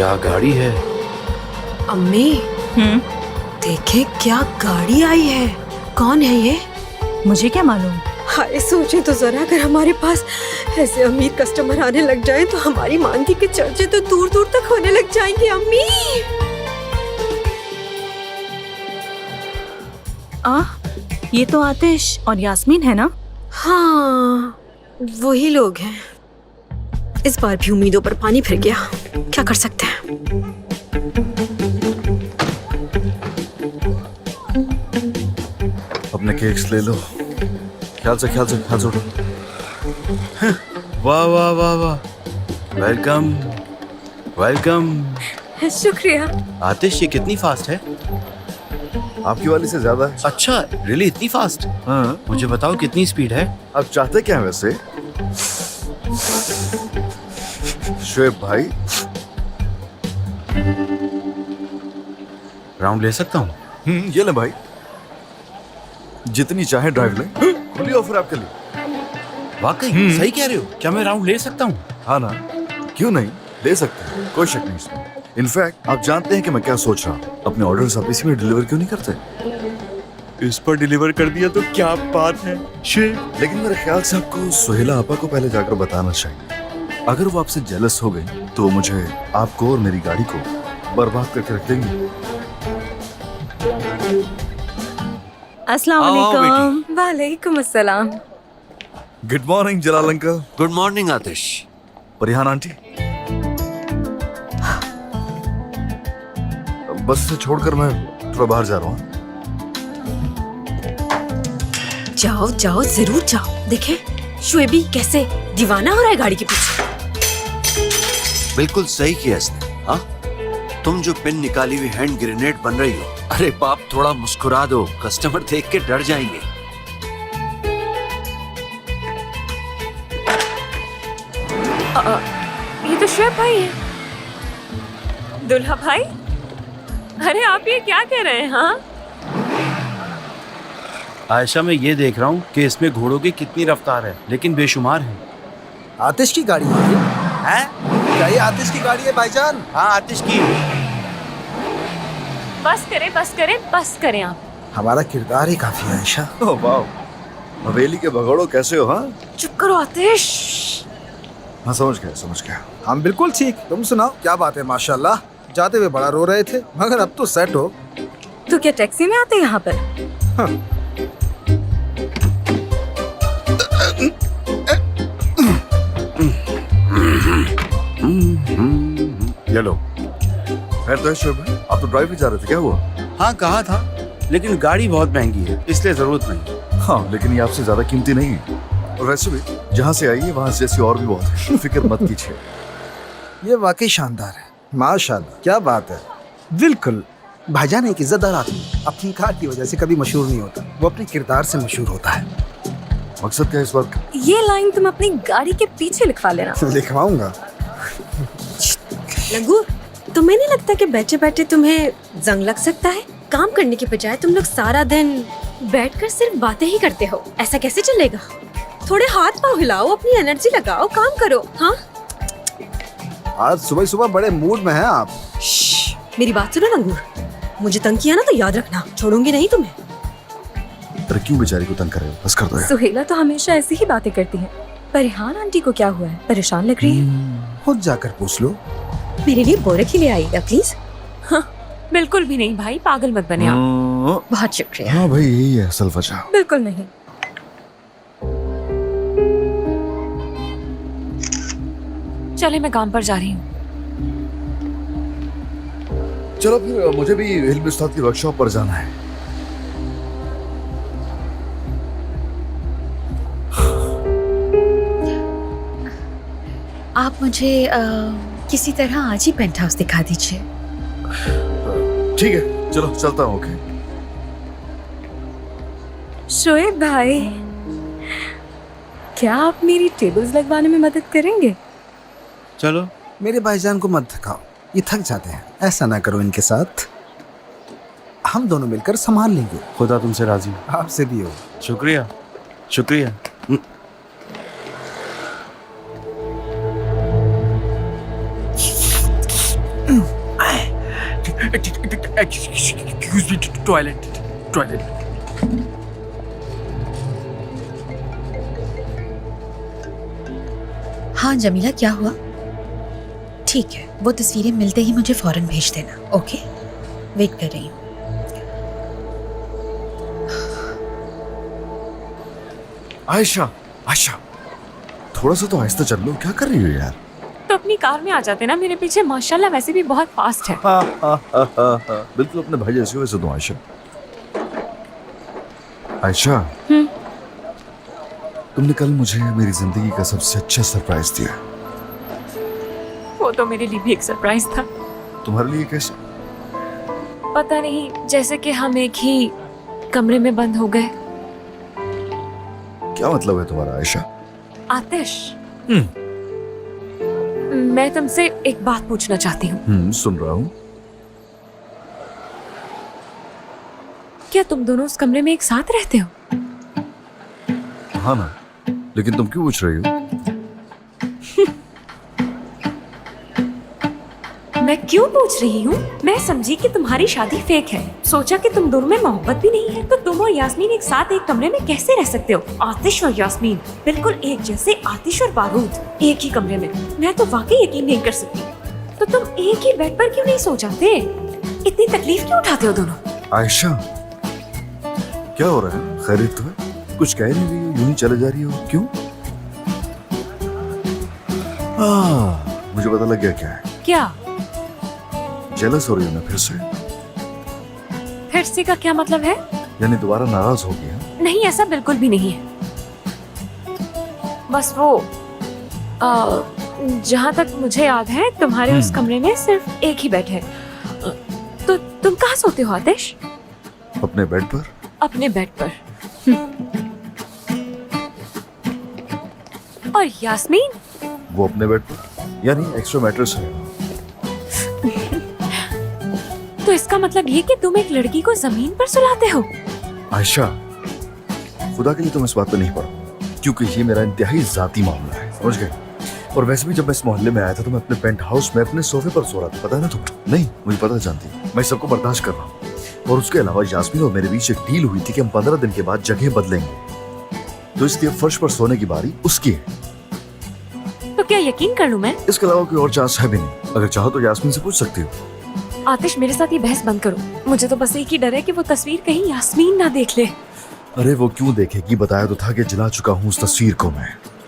क्या गाड़ी है। अम्मी देखे क्या गाड़ी आई है। कौन है ये? मुझे क्या मालूम। हाय सोचे तो जरा, अगर हमारे पास ऐसे अमीर कस्टमर आने लग जाए तो हमारी मानगी के चर्चे तो दूर दूर तक होने लग जाएंगे। अम्मी ये तो आतिश और यास्मीन है ना? हाँ वही लोग हैं। इस बार भी उम्मीदों पर पानी फिर गया, क्या कर सकते हैं। अपने केक्स ले लो। ख्याल से हाथ जोड़ो। वाह वाह वाह वाह, वेलकम वेलकम। शुक्रिया। आतिश ये कितनी फास्ट है? आपकी वाली से ज्यादा है। अच्छा रियली इतनी फास्ट? हाँ, मुझे बताओ कितनी स्पीड है? आप चाहते क्या हैं वैसे? शुएब भाई, राउंड ले सकता हूँ? ये ले भाई, जितनी चाहे ड्राइव ले, खुली ऑफर आपके लिए। वाकई सही कह रहे हो, क्या मैं राउंड ले सकता हूँ? हाँ ना, क्यों नहीं, ले सकते हैं, कोई शक नहीं इसमें। इनफैक्ट आप जानते हैं कि मैं क्या सोच रहा हूँ, अपने ऑर्डर्स आप इसी में डिलीवर क्यों नहीं करते? इस पर डिलीवर कर दिया तो क्या बात है। लेकिन मेरे ख्याल से आपको सुहेला आपा को पहले जाकर बताना चाहिए। अगर वो आपसे जेलस हो गई तो मुझे, आपको और मेरी गाड़ी को बर्बाद करके रख देंगी। अस्सलाम वालेकुम। वालेकुम अस्सलाम। गुड मॉर्निंग जलाल अंकल। गुड मॉर्निंग आतिश। परिहान आंटी, बस से छोड़कर मैं थोड़ा बाहर जा रहा हूँ। जाओ जाओ जरूर जाओ। देखे शुएबी कैसे दीवाना हो रहा है गाड़ी के पीछे। बिल्कुल सही किया इसने। हाँ, तुम जो पिन निकाली हुई हैंड ग्रेनेड बन रही हो। अरे बाप, थोड़ा मुस्कुरा दो, कस्टमर देख के डर जाएंगे। ये तो शुएब भाई है। दुल्हा भाई, अरे आप ये क्या कह रहे हैं? हाँ आयशा, मैं ये देख रहा हूँ कि इसमें घोड़ों की कितनी रफ्तार है, लेकिन बेशुमार है। आतिश की गाड़ी है ये? हैं? क्या ये आतिश की गाड़ी है भाईजान? हाँ आतिश की। बस करें आप। हमारा किरदार ही काफी है आयशा। ओह वाह, हवेली के भगोड़ो कैसे हो? हाँ चुप करो आतिश। हाँ, समझ गया। हम बिल्कुल ठीक। तुम सुनाओ, क्या बात है? माशाल्लाह, जाते हुए बड़ा रो रहे थे, मगर अब तो सेट हो। तो क्या टैक्सी में आते यहाँ पर? हाँ। ये लो। खैर तो है शुएब भाई, आप तो ड्राइव भी जा रहे थे, क्या हुआ? हाँ कहा था, लेकिन गाड़ी बहुत महंगी है, इसलिए जरूरत नहीं। हाँ, लेकिन ये आपसे ज्यादा कीमती नहीं है। और वैसे भी जहाँ से आई है वहाँ से जैसी और भी बहुत है, फिक्र मत कीजिए। ये वाकई शानदार है, माशाल्लाह, क्या बात है। बिल्कुल, भाईजान एक इज्जतदार आदमी अपनी कार की वजह से कभी मशहूर नहीं होता, वो अपने किरदार से मशहूर होता है। मकसद क्या है इस बात का? ये लाइन तुम अपनी गाड़ी के पीछे लिखवा लेना। लिखवाऊंगा। लंगूर, तुम्हें नहीं लगता कि बैठे बैठे तुम्हें जंग लग सकता है? काम करने के बजाय तुम लोग सारा दिन बैठकर सिर्फ बातें ही करते हो, ऐसा कैसे चलेगा? थोड़े हाथ पाँव हिलाओ, अपनी एनर्जी लगाओ, काम करो। हाँ आज सुबह सुबह बड़े मूड में हैं आप। मेरी बात सुनो लंगूर, मुझे तंग किया ना तो याद रखना, छोड़ूंगी नहीं तुम्हें। अरे क्यों बेचारी को तंग कर रहे हो? बस कर दो यार। सुहेला तो हमेशा ऐसी ही बातें करती है। परिहान आंटी को क्या हुआ है? परेशान लग रही है। खुद जाकर पूछ लो। मेरे लिए बोरे ही ले आइएगा प्लीज। हाँ, बिल्कुल भी नहीं भाई, पागल मत बने आप। बहुत शुक्रिया। हाँ भाई, यही है असल वजह। बिल्कुल नहीं। चले, मैं काम पर जा रही हूँ। चलो फिर, मुझे भी इल्म उस्ताद की वर्कशॉप पर जाना है। आप मुझे किसी तरह आज ही पेंट हाउस दिखा दीजिए। ठीक है, चलो चलता हूँ। ओके शुएब भाई, क्या आप मेरी टेबल्स लगवाने में मदद करेंगे? चलो। मेरे भाईजान को मत थकाओ, ये थक जाते हैं। ऐसा ना करो इनके साथ, हम दोनों मिलकर संभाल लेंगे। खुदा तुमसे राजी। आपसे भी हो। शुक्रिया शुक्रिया। Excuse me, toilet. हाँ जमीला, क्या हुआ? ठीक है, वो तस्वीरें मिलते ही मुझे फौरन भेज देना। ओके, वेट कर रही हूँ। आयशा, आयशा, थोड़ा सा तो आहिस्ता चल लो, क्या कर रही हो यार? तो अपनी कार में आ जाते ना मेरे पीछे, माशाल्लाह वैसे भी बहुत फास्ट है। बिल्कुल अपने भाई जैसे हो वैसे तुम आयशा। आयशा, तुमने कल मुझे मेरी जिंदगी का सबसे अच्छा सरप्राइज दिया। वो तो मेरे लिए भी एक सरप्राइज था। तुम्हारे लिए कैसे? पता नहीं, जैसे कि हम एक ही कमरे में बंद हो गए। क्या मतलब है तुम्हारा आयशा? आतिश, मैं तुमसे एक बात पूछना चाहती हूँ। सुन रहा हूँ। क्या तुम दोनों उस कमरे में एक साथ रहते हो? हाँ ना, लेकिन तुम क्यों पूछ रही हो? मैं क्यों पूछ रही हूँ? मैं समझी कि तुम्हारी शादी फेक है। सोचा कि तुम दोनों में मोहब्बत भी नहीं है, तो तुम और यास्मीन एक साथ एक कमरे में कैसे रह सकते हो? आतिश और यास्मीन बिल्कुल एक जैसे, आतिश और बारूद एक ही कमरे में। मैं तो वाकई यकीन नहीं कर सकती। तो तुम एक ही बेड पर क्यों नहीं सो जाते? इतनी तकलीफ क्यों उठाते हो दोनों? आयशा, क्या हो रहा है? खैरियत तो है? कुछ कह नहीं रही हो, यूं ही चले जा रही हो, क्यों? मुझे पता लग गया क्या है। क्या? जेलस हो रही हो ना फिर से? फिर से का क्या मतलब है? यानी दोबारा नाराज हो गया? नहीं, ऐसा बिल्कुल भी नहीं है। बस वो जहाँ तक मुझे याद है तुम्हारे उस कमरे में सिर्फ एक ही बेड है। तो तुम कहाँ सोते हो आतिश? अपने बेड पर। अपने बेड पर। और यास्मीन? वो अपने बेड पर, यानी एक्स्ट्रा मैट्रेस है। तो इसका मतलब ये कि तुम एक लड़की को जमीन पर सुलाते हो? आयशा, खुदा के लिए तुम इस बात पे नहीं पड़ो, क्योंकि ये मेरा इंतहाई जाती मामला है, समझ गए? और वैसे भी जब मैं इस मोहल्ले में आया था तो मैं अपने पेंट हाउस में अपने सोफे पर सो रहा था, पता है ना तुम्हें? नहीं, मुझे पता है, जानती है, मैं सबको बर्दाश्त कर रहा हूँ। और उसके अलावा यास्मीन और मेरे बीच एक डील हुई थी कि हम 15 दिन के बाद जगह बदलेंगे, तो इसलिए फर्श पर सोने की बारी उसकी है। तो क्या यकीन कर लूं मैं? इसके अलावा कोई और चांस है भी नहीं। अगर चाहो तो यास्मीन से पूछ सकती हो। आतिश, मेरे साथ ये बहस बंद करो। मुझे तो बस एक ही डर है कि वो तस्वीर कहीं यास्मीन ना देख ले। अरे वो क्यों देखेगी, बताया तो था कि जला चुका हूँ उस तस्वीर को मैं।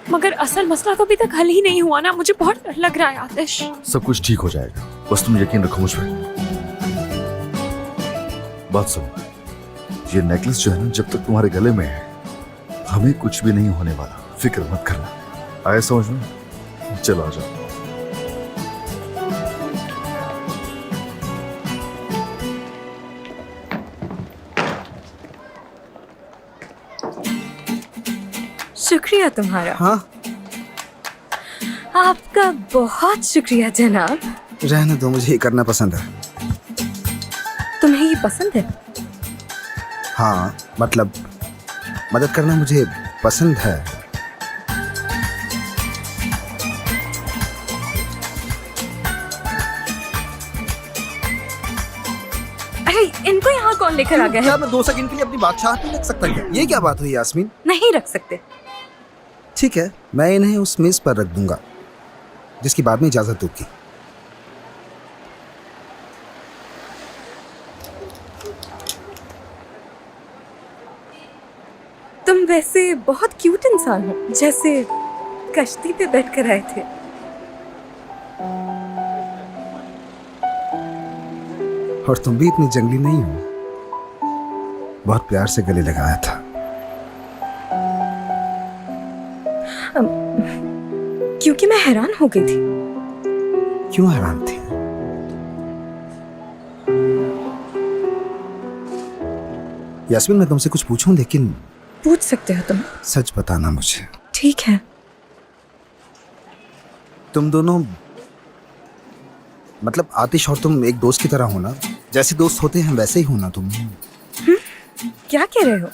मगर असल मसला तो अभी तक हल ही नहीं हुआ ना। मुझे बहुत डर लग रहा है आतिश। सब कुछ ठीक हो जाएगा, बस तुम यकीन रखो मुझ पर। बात सुनो, ये नेकलेस जो है ना, जब तक तुम्हारे गले में है हमें कुछ भी नहीं होने वाला, फिक्र मत करना। आया समझ में? चलो आ जाओ। शुक्रिया तुम्हारा। हाँ, आपका बहुत शुक्रिया जनाब। रहने दो, मुझे ये करना पसंद है। तुम्हें ये पसंद है? हाँ, मतलब मदद करना मुझे पसंद है। अरे इनको यहाँ कौन लेकर आ गया है? क्या मैं 2 सेकंड के लिए अपनी बादशाह नहीं रख सकता क्या? ये क्या बात हुई यास्मीन? नहीं रख सकते। ठीक है, मैं इन्हें उस मेज पर रख दूंगा जिसकी बाद में इजाजत दोगी। तुम वैसे बहुत क्यूट इंसान हो, जैसे कश्ती पे बैठकर आए थे। और तुम भी इतनी जंगली नहीं हो। बहुत प्यार से गले लगाया था। क्योंकि मैं हैरान हो गई थी। क्यों हैरान थी? यास्मीन, मैं तुमसे कुछ पूछूं, लेकिन पूछ सकते हो तुम। सच बताना मुझे। ठीक है। तुम दोनों, मतलब आतिश और तुम एक दोस्त की तरह हो ना? जैसे दोस्त होते हैं वैसे ही हो ना तुम? क्या कह रहे हो?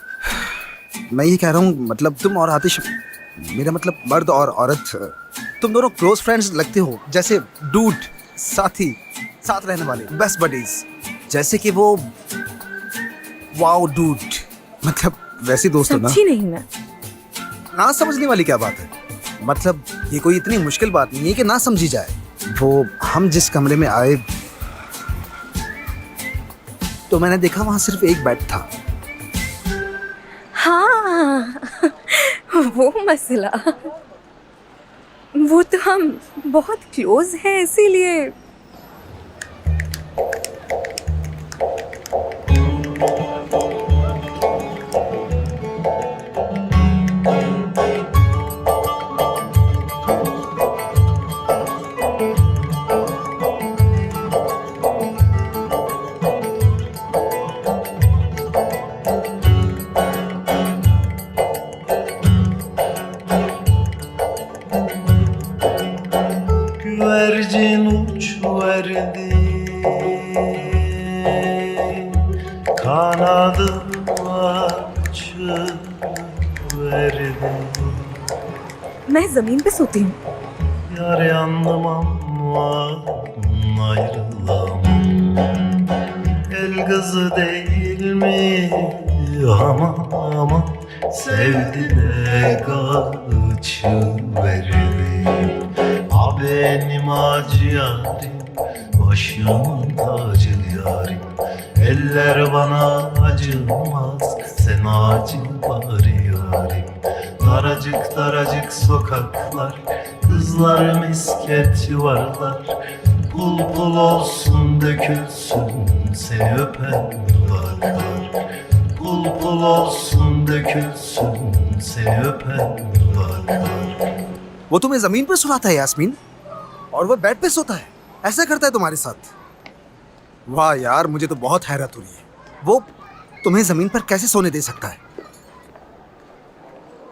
मैं ये कह रहा हूँ, मतलब तुम और आतिश, मेरा मतलब मर्द और औरत, तुम दोनों क्लोज फ्रेंड्स लगते हो, जैसे डूड, साथी, साथ रहने वाले, बेस्ट बडीज। जैसे कि वो वाओ डूड, मतलब वैसे दोस्त हो ना। समझी नहीं मैं। ना समझने वाली क्या बात है, मतलब ये कोई इतनी मुश्किल बात नहीं है कि ना समझी जाए। वो हम जिस कमरे में आए तो मैंने देखा वहां सिर्फ एक बेड था। हाँ वो मसला, वो तो हम बहुत क्लोज हैं इसीलिए। Güvercin uçuverdi, kanadım açıverdi. मैं जमीन पे सोती हूँ। Yar yandım ama ayrılamam. El kızı değil mi ama sevdi de kaçıverdi. A benim acı yarim, başımın tacı yarim. Eller bana acımaz, sen acı bari yarim. Daracık daracık sokaklar, kızlar misket yuvarlar. Pul pul olsun dökülsün, seni öpen dudaklar. Pul pul olsun dökülsün, seni öpen dudaklar. वो तुम्हें जमीन पर सुलाता है यास्मीन, और वो bed पे सोता है, ऐसा करता है तुम्हारे साथ। वाह यार, मुझे तो बहुत हैरत हो रही है। वो तुम्हें जमीन पर कैसे सोने दे सकता है?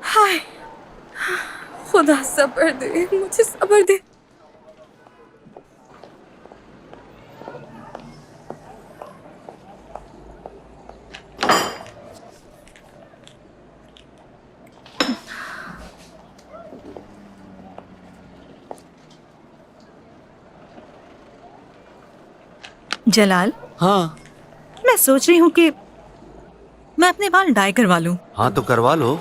हाय खुदा सब्र दे, मुझे सब्र दे। जलाल, हाँ मैं सोच रही हूँ कि मैं अपने बाल डाई करवा लूं। हाँ तो करवा लो।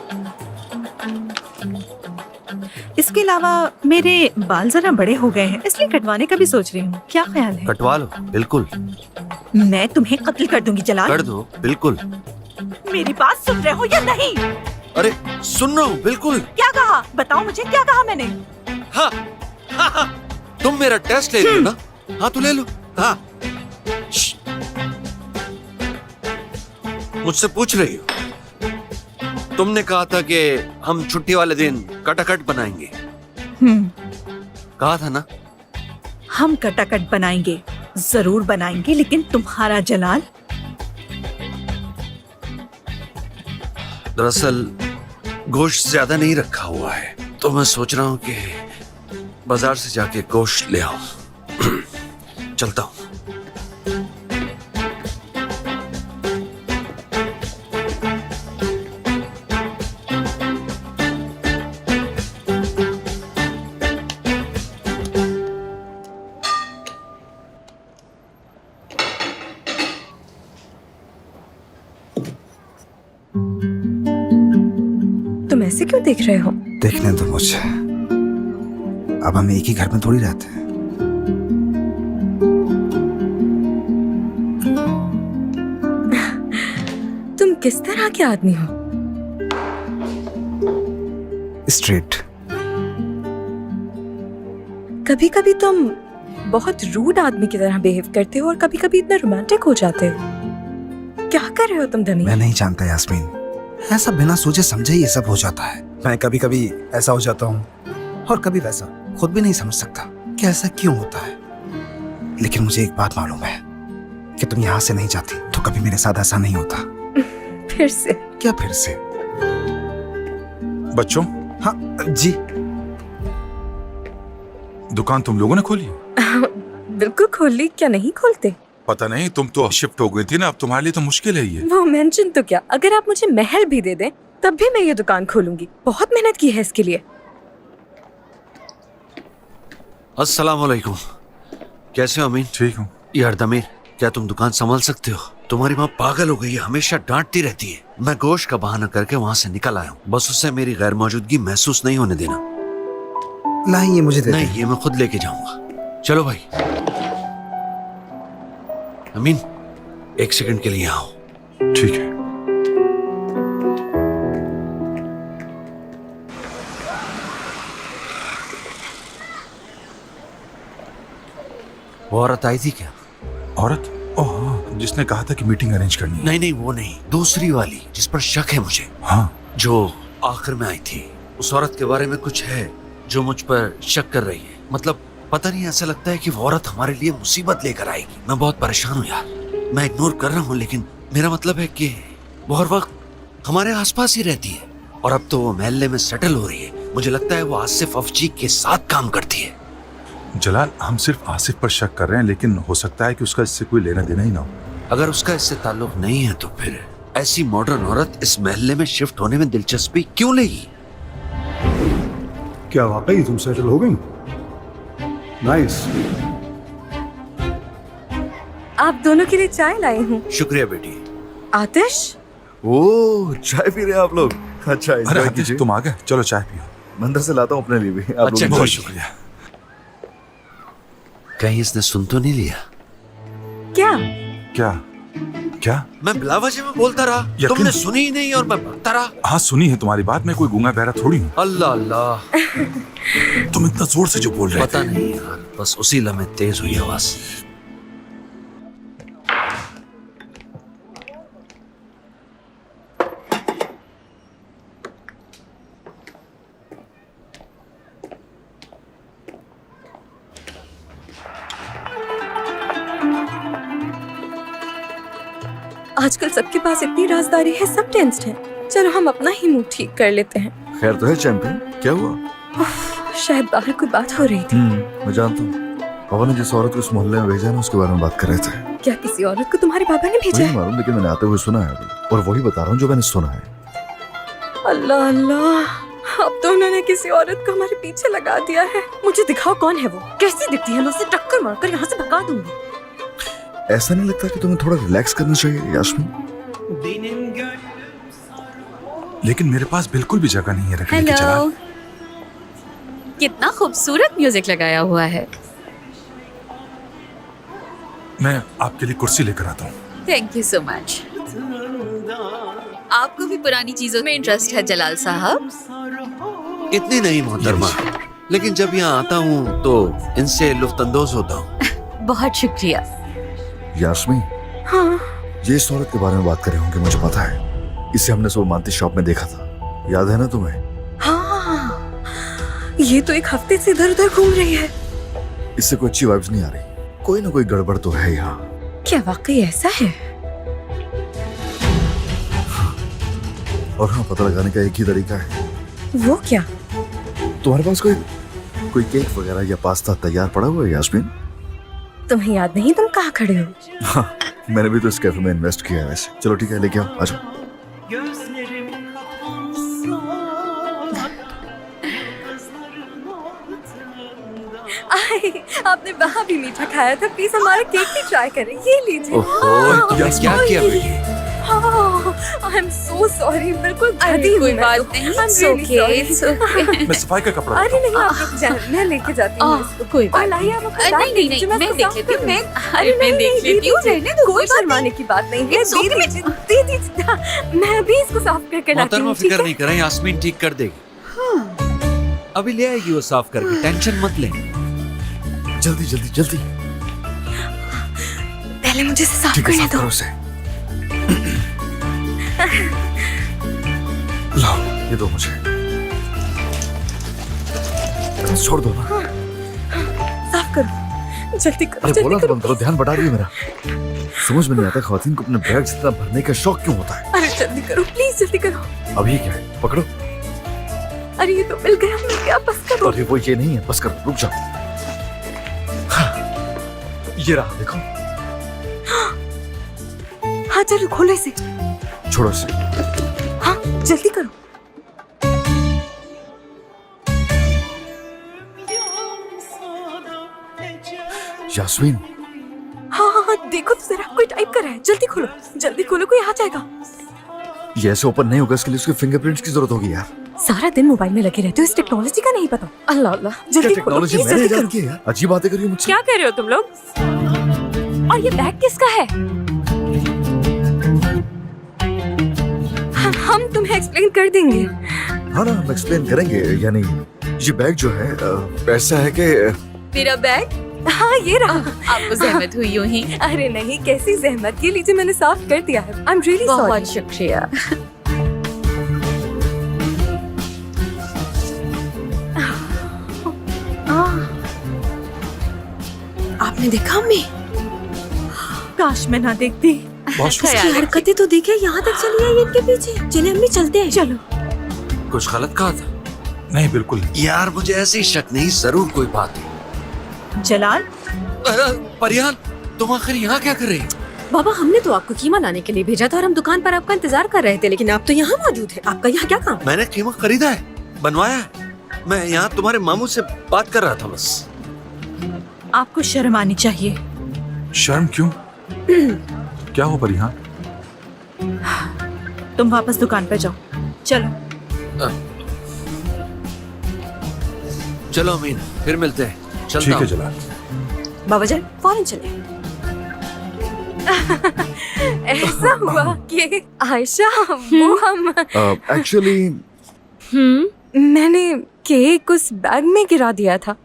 इसके अलावा मेरे बाल जरा बड़े हो गए हैं, इसलिए कटवाने का भी सोच रही हूँ। क्या ख्याल है? कटवा लो, बिल्कुल मैं तुम्हें कत्ल कर दूंगी जलाल। कर दो, बिल्कुल। मेरी बात सुन रहे हो या नहीं? अरे सुन रहा हूँ, बिल्कुल। क्या कहा? बताओ मुझे, क्या कहा मैंने? हाँ, हाँ, हाँ। तुम मेरा टेस्ट ले लो ना। हाँ तो ले लो। हाँ मुझसे पूछ रही हो? तुमने कहा था कि हम छुट्टी वाले दिन कटाकट बनाएंगे। कहा था ना? हम कटाकट बनाएंगे, जरूर बनाएंगे, लेकिन तुम्हारा जलाल। दरअसल गोश्त ज्यादा नहीं रखा हुआ है, तो मैं सोच रहा हूँ कि बाजार से जाके गोश्त ले आऊं। चलता हूँ। तुम ऐसे क्यों देख रहे हो? देखने दो मुझे, अब हम एक ही घर में थोड़ी रहते हैं। तुम किस तरह के आदमी हो? स्ट्रेट। कभी कभी तुम बहुत रूड आदमी की तरह बिहेव करते हो और कभी कभी इतना रोमांटिक हो जाते हो। क्या कर रहे हो तुम धनी? मैं नहीं जानता यास्मीन, ऐसा बिना सोचे समझे ये सब हो जाता है। मैं कभी कभी ऐसा हो जाता हूँ और कभी वैसा, खुद भी नहीं समझ सकता कि ऐसा क्यों होता है। लेकिन मुझे एक बात मालूम है कि तुम यहाँ से नहीं जाती तो कभी मेरे साथ ऐसा नहीं होता। फिर से? क्या फिर से? बच्चों। हाँ जी। दुकान तुम लोगों ने खोली? बिल्कुल खोल ली, क्या नहीं खोलते? पता नहीं, तुम तो शिफ्ट हो गई थी ना, अब तुम्हारे लिए तो मुश्किल है ये। वो मेंशन तो क्या, अगर आप मुझे महल भी दे दें तब भी मैं ये दुकान खोलूंगी। बहुत मेहनत की है इसके लिए। अस्सलाम वालेकुम। कैसे हो अमीन? ठीक हूँ। यार दमीर, क्या तुम दुकान संभाल सकते हो? तुम्हारी माँ पागल हो गई है, हमेशा डांटती रहती है। मैं गोश्त का बहाना करके वहाँ से निकल आया हूँ। बस उससे मेरी गैर मौजूदगी महसूस नहीं होने देना। नहीं, ये मुझे दे दे। नहीं, ये मैं खुद लेके जाऊंगा। चलो भाई। अमीन, 1 सेकंड के लिए आओ। ठीक है। वो औरत आई थी क्या? औरत? ओह हाँ, जिसने कहा था कि मीटिंग अरेंज करनी है। नहीं नहीं, वो नहीं, दूसरी वाली जिस पर शक है मुझे। हाँ, जो आखिर में आई थी। उस औरत के बारे में कुछ है जो मुझ पर शक कर रही है। मतलब पता नहीं, ऐसा लगता है कि वो औरत हमारे लिए मुसीबत लेकर आएगी। मैं बहुत परेशान हूँ यार। मैं इग्नोर कर रहा हूँ, लेकिन मेरा मतलब है कि वो हर वक्त हमारे आसपास ही रहती है। और अब तो वो महल्ले में सेटल हो रही है। मुझे लगता है वो आसिफ अफजी के साथ काम करती है। जलाल, हम सिर्फ आसिफ पर शक कर रहे हैं, लेकिन हो सकता है कि उसका इससे कोई लेना देना ही ना हो। अगर उसका इससे ताल्लुक नहीं है तो फिर ऐसी मॉडर्न औरत इस महल्ले में शिफ्ट होने में दिलचस्पी क्यों लेगी? क्या वाकई तुम सेटल हो गई? नाइस। आप दोनों के लिए चाय लाई हूँ। शुक्रिया बेटी। आतिश, ओ, चाय पी रहे हैं आप लोग? अच्छा, अरे enjoy आतिश, कीजिए। तुम आ गए, चलो चाय पियो। मैं अंदर से लाता हूँ अपने लिए भी। आप अच्छा, लोग बहुत enjoy शुक्रिया। कहीं इसने सुन तो नहीं लिया? क्या? क्या? क्या? मैं बिला वजह में बोलता रहा, यकीन- तुमने सुनी ही नहीं और मैं भगता रहा। हाँ, सुनी है तुम्हारी बात। मैं कोई गूंगा बहरा थोड़ी हूँ। अल्लाह अल्लाह। तुम इतना जोर से जो बोल रहे पता थे। नहीं यार, बस उसी लम्हे तेज हुई आवाज। आजकल सबके पास इतनी राजदारी है, सब टेंस्ड हैं। चलो हम अपना ही मूड ठीक कर लेते हैं। खैर तो है चैंपियन, क्या हुआ? शायद बाहर कोई बात हो रही थी। मैं जानता हूँ। पापा ने जिस औरत को इस मोहल्ले में भेजा ना, उसके बारे में बात कर रहे थे। क्या किसी औरत को तुम्हारे पापा ने भेजा नहीं है? मालूम, लेकिन मैंने आते हुए सुना है अभी, और वही बता रहा हूँ जो मैंने सुना है। अल्लाह अल्लाह, अब तो उन्होंने किसी औरत को हमारे पीछे लगा दिया है। मुझे दिखाओ कौन है वो, कैसी दिखती है? मैं उसे टक्कर मारकर यहाँ से भगा दूंगी। ऐसा नहीं लगता कि तुम्हें थोड़ा रिलैक्स करना चाहिए यास्मीन? लेकिन मेरे पास बिल्कुल भी जगह नहीं है रखने की। हेलो, जलाल, कितना खूबसूरत म्यूजिक लगाया हुआ है। मैं आपके लिए कुर्सी लेकर आता हूँ। Thank you so much. आपको भी पुरानी चीजों में इंटरेस्ट है जलाल साहब? इतनी नहीं मोहतरमा, लेकिन जब यहाँ आता हूँ तो इनसे लुफ्तंदोज होता हूँ। बहुत शुक्रिया। यास्मीन, हाँ, ये इस औरत के बारे में बात कर रहे होंगे, मुझे पता है। इसे हमने सुबह मानती शॉप में देखा था, याद है ना तुम्हें? हाँ, ये तो एक हफ्ते से इधर उधर घूम रही है। इससे कोई अच्छी वाइब्स नहीं आ रही। कोई ना कोई गड़बड़ तो है यहाँ। क्या वाकई ऐसा है? और हाँ, पता लगाने का एक ही तरीका है। वो क्या? तुम्हारे पास कोई केक वगैरह या पास्ता तैयार पड़ा हुआ है यास्मीन? तुम्हें याद नहीं तुम कहाँ खड़े हो? हाँ, मैंने भी तो इस कैफे में इन्वेस्ट किया है वैसे। चलो ठीक है, लेके आओ, आ जाओ। आई, आपने वहाँ भी मीठा खाया था, प्लीज हमारा केक भी ट्राई करें। ये लीजिए। ओहो, तुमने क्या किया बेटी? आई एम सो सॉरी, बिल्कुल अरे कोई बात नहीं, it's okay, it's okay। मैं सफाई का कपड़ा अरे लेता नहीं, आप रुक जाए, मैं लेके जाती हूँ इसको। कोई बात और लाइए, आप अपना नहीं नहीं नहीं, मैं देख लेती हूँ। मैं अरे मैं देख लेती हूँ, रहने दो, कोई शर्माने की बात नहीं है। It's okay। दीदी, मैं अभी इसको साफ करके लाती मोहतरमा हूँ। फिक्र नहीं करें, यास्मीन ठीक कर देगी। अभी ले आएगी वो साफ करके, टेंशन मत ले। जल्दी जल्दी जल्दी। पहले मुझे इसे साफ ठीक है, करने साफ दो। करो उसे। लाओ, ये दो मुझे। छोड़ दो ना। साफ करो, जल्दी करो, अरे जल्दी बोला तो करो। बंद करो, ध्यान बढ़ा रही है मेरा। समझ में नहीं आता खवातीन को अपने बैग जितना भरने का शौक क्यों होता है। अरे जल्दी करो, प्लीज जल्दी करो। अब ये क्या है? पकड़ो। अरे ये तो मिल गया, बस करो। अरे वो ये नहीं है, बस करो, रुक जाओ। हाँ, ये रहा, देखो। हाँ चलो, खोलो इसे। छोड़ो इसे। हाँ जल्दी करो। यास्मीन, हाँ हाँ हाँ, देख देखो तो जरा, कोई टाइप कर रहा है। जल्दी खोलो, कोई आ जाएगा। ये ऐसे ओपन नहीं होगा, इसके लिए उसके फिंगरप्रिंट्स की जरूरत होगी यार। सारा दिन मोबाइल में लगे रहते हो, इस टेक्नोलॉजी का नहीं पता। अल्लाह अल्लाह, क्या जल्दी खोलो, टेक्नोलॉजी प्लीज मैंने जल्दी इजाद करो। की है यार? अजीब बातें करिए मुझसे। क्या कह रहे हो तुम लोग? और ये बैग किसका है? हम तुम्हें एक्सप्लेन कर देंगे। हाँ ना, हम एक्सप्लेन करेंगे। यानी ये बैग जो है ऐसा है कि मेरा बैग? हाँ ये रहा। आपको जहमत हुई यूं ही। अरे नहीं, कैसी जहमत, ये लीजिए मैंने साफ कर दिया है। I am really sorry. बहुत शुक्रिया। आपने देखा अम्मी? काश मैं ना देखती। इसकी हरकतें तो देखे, यहाँ तक चली आई इनके पीछे। चले अम्मी चलते हैं। चलो। कुछ गलत कहा था? नहीं बिल्कुल नहीं। यार मुझे ऐसे ही शक नहीं, जरूर कोई बात है। जलाल, परियान, तुम आखिर यहाँ क्या कर रही हो? बाबा हमने तो आपको कीमा लाने के लिए भेजा था और हम दुकान पर आपका इंतजार कर रहे थे, लेकिन आप तो यहाँ मौजूद है। आपका यहाँ क्या काम? मैंने कीमा खरीदा है, बनवाया है। मैं यहाँ तुम्हारे मामू से बात कर रहा था बस। आपको शर्म आनी चाहिए। शर्म क्यों? क्या हो परिहान? तुम वापस दुकान पर जाओ। चलो। चलो अमीन, फिर मिलते हैं। चलता ठीक है हूँ। जलाल। बाबा जान फौरन चले। ऐसा हुआ कि आयशा, वो हम एक्चुअली मैंने केक उस बैग में गिरा दिया था।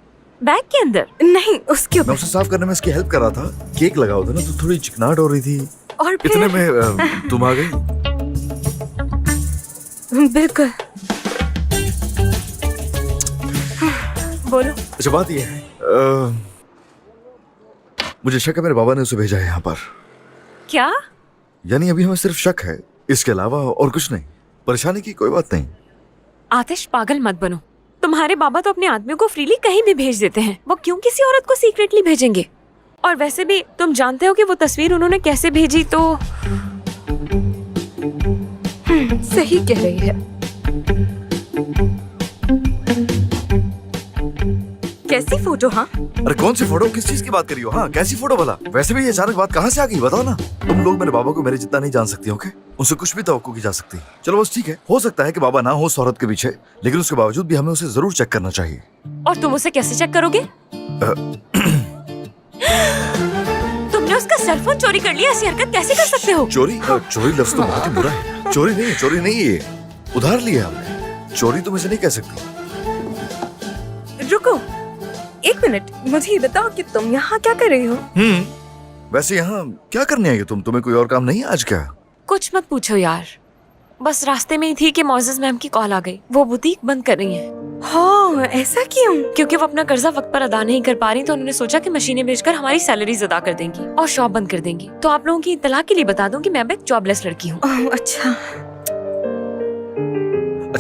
बैग के अंदर? नहीं, उसके मैं ऊपर। उसे साफ करने में इसकी हेल्प कर रहा था। केक लगा हुआ था ना, तो थोड़ी चिकनाहट हो रही थी। और इतने फिर में तुम आ गई। बिल्कुल। बोलो। अच्छा बात यह है, मुझे शक है मेरे बाबा ने उसे भेजा है यहाँ पर। क्या? यानी अभी हमें सिर्फ शक है, इसके अलावा और कुछ नहीं। परेशानी की कोई बात नहीं। आतिश पागल मत बनो। तुम्हारे बाबा तो अपने आदमियों को फ्रीली कहीं भी भेज देते हैं, वो क्यों किसी औरत को सीक्रेटली भेजेंगे? और वैसे भी तुम जानते हो कि वो तस्वीर उन्होंने कैसे भेजी, तो सही कह रही है। कैसी फोटो? हाँ अरे कौन सी फोटो, किस चीज की बात कर रही हो? हाँ कैसी फोटो भला? वैसे भी ये अचानक बात कहाँ से आ गई बताओ ना। तुम लोग मेरे बाबा को मेरे जितना नहीं जान सकती, ओके? उनसे कुछ भी तवक्को की जा सकती। चलो बस ठीक है, हो सकता है कि बाबा ना हो उस औरत के पीछे, लेकिन उसके बावजूद भी हमें उसे जरूर चेक करना चाहिए। और तुम उसे कैसे चेक करोगे? तुमने उसका सेलफोन चोरी कर लिया, ऐसी हरकत कैसे कर सकते हो? चोरी? चोरी लफ्ज तो बहुत ही बुरा है। चोरी नहीं ये उधार लिया हमने। चोरी तुम इसे नहीं कह सकती। रुको एक मिनट, मुझे ये बताओ कि तुम यहाँ क्या कर रही हो? वैसे यहाँ क्या करने आई हो तुम? तुम्हें कोई और काम नहीं है आज क्या? कुछ मत पूछो यार, बस रास्ते में ही थी कि मोजेस मैम की कॉल आ गई। वो बुटीक बंद कर रही हैं। हाँ ऐसा क्यों? क्योंकि वो अपना कर्जा वक्त पर अदा नहीं कर पा रही, तो उन्होंने सोचा कि मशीनें बेचकर हमारी सैलरीज अदा कर देंगी और शॉप बंद कर देंगी। तो आप लोगों की इत्तला के लिए बता दूं कि मैं एक जॉबलेस लड़की हूँ। अच्छा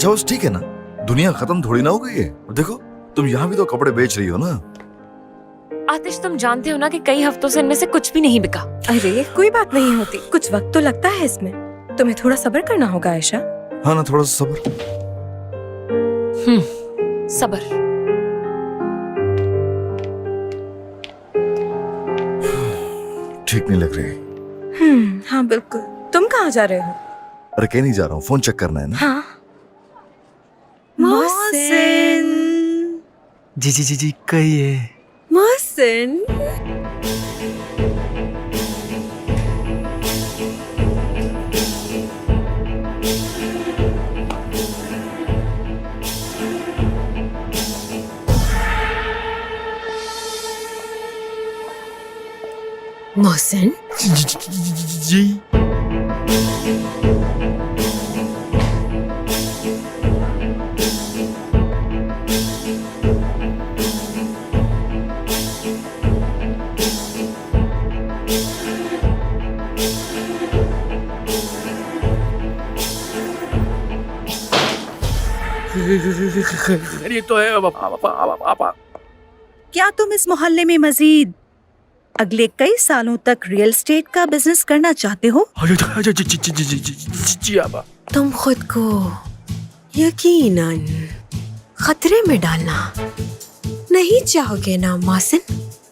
बस ठीक है ना, दुनिया खत्म थोड़ी ना हो गई है। देखो तुम यहाँ भी तो कपड़े बेच रही हो ना। आतिश तुम जानते हो ना कि कई हफ्तों से इनमें से कुछ भी नहीं बिका। अरे कोई बात नहीं होती, कुछ वक्त तो लगता है इसमें। तुम्हें थोड़ा सब्र करना होगा आयशा। हाँ ना, थोड़ा सा सब्र। सब्र। ठीक नहीं लग रही। हाँ बिल्कुल। तुम कहाँ जा रहे हो? अरे कहीं नहीं जा रहा हूँ, फोन चेक करना है ना। हाँ जी कहिए। मोहसिन, मोहसिन जी ये तो है पापा। क्या तुम इस मोहल्ले में मजीद अगले कई सालों तक रियल एस्टेट का बिजनेस करना चाहते हो? जी आपा। तुम खुद को यकीनन खतरे में डालना नहीं चाहोगे ना मोहसिन?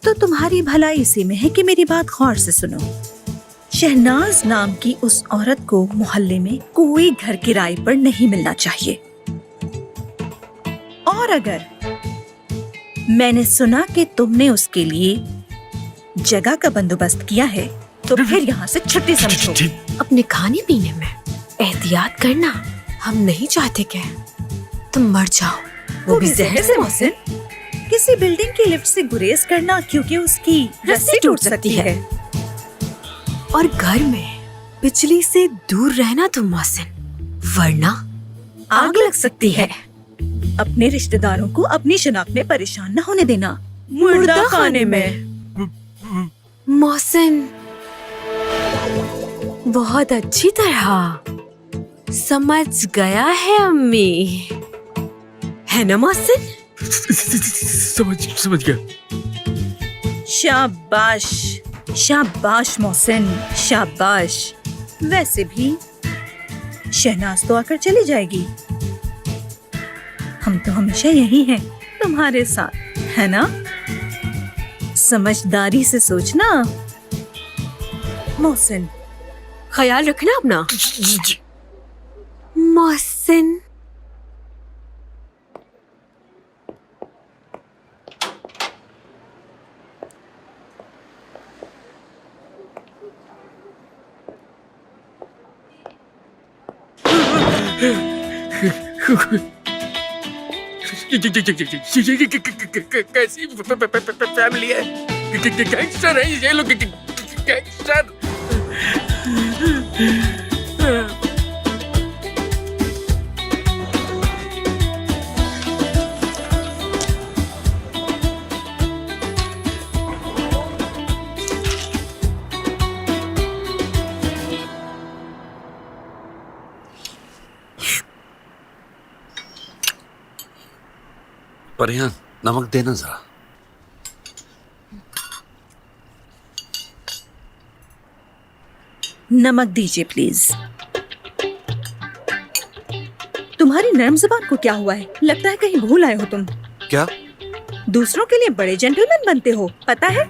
तो तुम्हारी भलाई इसी में है कि मेरी बात गौर से सुनो। शहनाज नाम की उस औरत को मोहल्ले में कोई घर किराए पर नहीं मिलना चाहिए। और अगर मैंने सुना कि तुमने उसके लिए जगह का बंदोबस्त किया है तो फिर यहाँ से छुट्टी समझो। अपने खाने पीने में एहतियात करना। हम नहीं चाहते क्या तुम मर जाओ, वो भी जहर से। मोहसिन, किसी बिल्डिंग की लिफ्ट से गुरेज करना क्योंकि उसकी रस्सी टूट सकती है। और घर में बिजली से दूर रहना तुम मोहसिन, वरना आग लग सकती है। अपने रिश्तेदारों को अपनी शनाख्त में परेशान न होने देना। मुर्दा खाने में। मोहसिन बहुत अच्छी तरह समझ गया है अम्मी, है ना मोहसिन? समझ गया। शाबाश शाबाश मोहसिन, शाबाश। वैसे भी शहनाज तो आकर चली जाएगी, हम तो हमेशा यही हैं तुम्हारे साथ, है ना? समझदारी से सोचना मोहसिन। ख्याल रखना अपना मोहसिन। कैसी फैमिली है? गैंगस्टर है ये लोग, गैंगस्टर। परिहान, नमक देना जरा। नमक दीजिए प्लीज। तुम्हारी नरम जुबान को क्या हुआ है? लगता है कहीं भूल आए हो तुम। क्या? दूसरों के लिए बड़े जेंटलमैन बनते हो, पता है?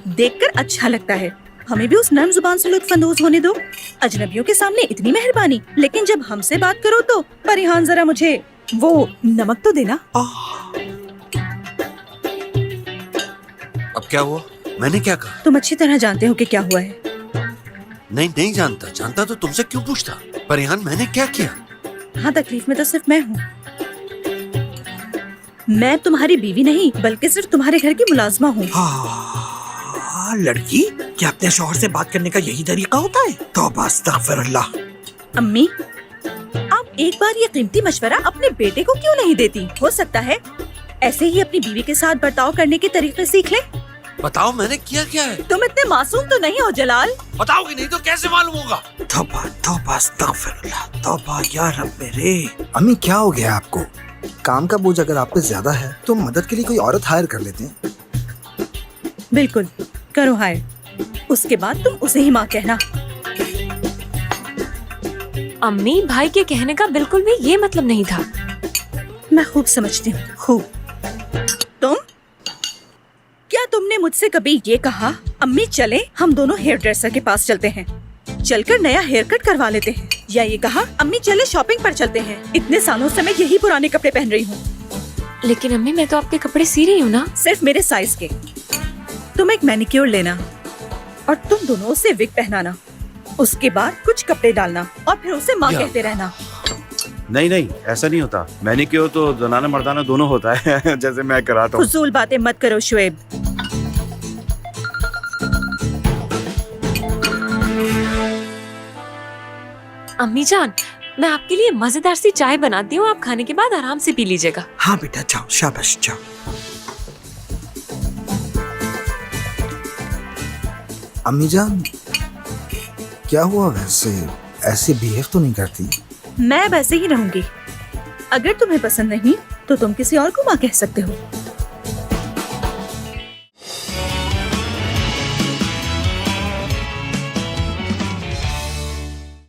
देखकर अच्छा लगता है। हमें भी उस नरम जुबान से लुत्फानंदोज होने दो। अजनबियों के सामने इतनी मेहरबानी, लेकिन जब हमसे बात करो तो परिहान जरा मुझे वो नमक तो देना। अब क्या हुआ? मैंने क्या कहा? तुम अच्छी तरह जानते हो कि क्या हुआ है। नहीं जानता। जानता तो तुमसे क्यों पूछता? परिहान, मैंने क्या किया? हाँ, तकलीफ में तो सिर्फ मैं हूँ। मैं तुम्हारी बीवी नहीं बल्कि सिर्फ तुम्हारे घर की मुलाजमा हूँ। लड़की, क्या अपने शौहर से बात करने का यही तरीका होता है? तौबा अस्तगफिरुल्लाह। अम्मी, आप एक बार ये कीमती मशवरा अपने बेटे को क्यों नहीं देती? हो सकता है ऐसे ही अपनी बीवी के साथ बर्ताव करने के तरीके सीख ले। बताओ मैंने किया क्या है? तुम इतने मासूम तो नहीं हो जलाल। बताओगे नहीं तो कैसे मालूम होगा? तौबा तौबा अस्तगफिरुल्लाह, तौबा या रब मेरे। अम्मी, क्या हो गया आपको? काम का बोझ अगर आप पे ज्यादा है तो मदद के लिए कोई औरत हायर कर लेते हैं। बिल्कुल करो हायर, उसके बाद तुम उसे ही माँ कहना। अम्मी, भाई के कहने का बिल्कुल भी ये मतलब नहीं था। मैं खूब समझती हूँ, खूब। क्या तुमने मुझसे कभी ये कहा, अम्मी चले हम दोनों हेयर ड्रेसर के पास चलते हैं, चलकर नया हेयर कट करवा लेते हैं? या ये कहा, अम्मी चले शॉपिंग पर चलते हैं, इतने सालों से मैं यही पुराने कपड़े पहन रही हूँ। लेकिन अम्मी, मैं तो आपके कपड़े सी रही हूँ ना। सिर्फ मेरे साइज के। तुम एक मैनिक्योर लेना और तुम दोनों उसे विग पहनाना, उसके बाद कुछ कपड़े डालना और फिर उसे माँ कहते रहना। नहीं, ऐसा नहीं होता। मैनिक्योर तो जनाना मर्दाना दोनों होता है जैसे मैं कराता हूँ। फजूल बातें मत करो शुएब। अम्मी जान, मैं आपके लिए मजेदार सी चाय बनाती हूँ, आप खाने के बाद आराम से पी लीजिएगा। हाँ बेटा, जाओ, शाबाश, जाओ। अम्मी जान, क्या हुआ? वैसे ऐसे बिहेव तो नहीं करती। मैं वैसे ही रहूंगी। अगर तुम्हें पसंद नहीं तो तुम किसी और को माँ कह सकते हो।